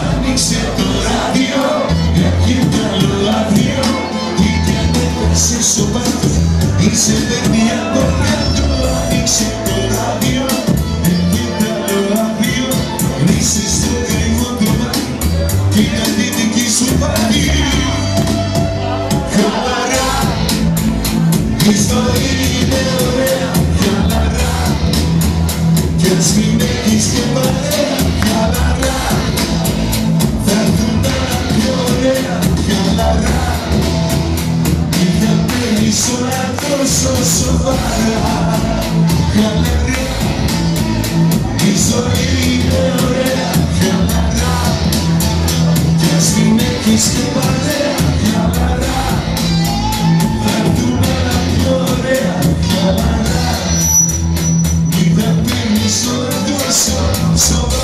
Άνοιξε το ράδιο, έχει το λάδιο, τι κανένας στο πάτο, είσαι παιδί από κάτω. Άνοιξε το ράδιο, έχει το λάδιο, είσαι στο καημό το μάτι, κι είναι αντίτικη σου πάλι. Χαλαρά, η ζωή είναι ωραία, χαλαρά, κι ας μην έχεις και παρέα, χαλαρά. Θα έρθουν άλλα πιο ωραία, χαλαρά, ή θα παίρνεις όλα τόσο σοβαρά. Χαλαρά, η ζωή είναι ωραία, χαλαρά, κι ας μην έχεις και παρέα, χαλαρά. Θα έρθουν άλλα πιο ωραία, χαλαρά, ή θα παίρνεις όλα τόσο σοβαρά.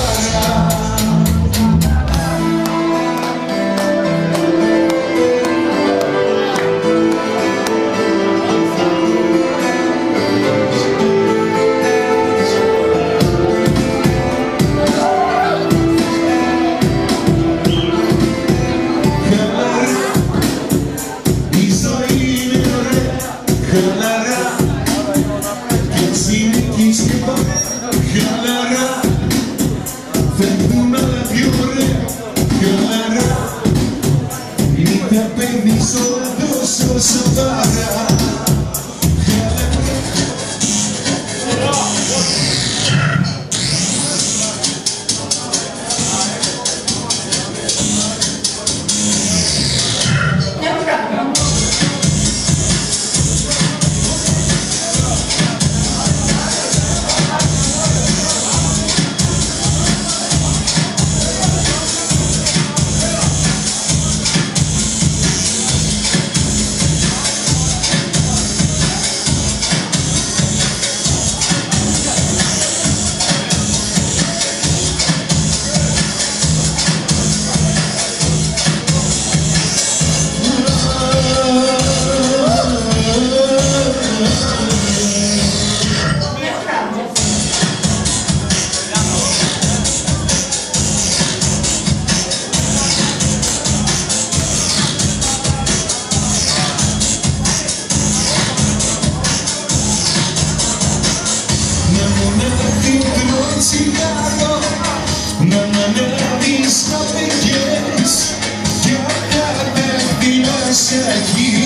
Χαλαρά, κι έτσι νικείς και παρέα, χαλαρά. Φεύγουν όλα πιο ωραία, χαλαρά, ή τα παίρνεις όλα τόσο σοβαρά. Να ανέβεις να πηγαίνεις, για κατευθυνάσαι εκεί.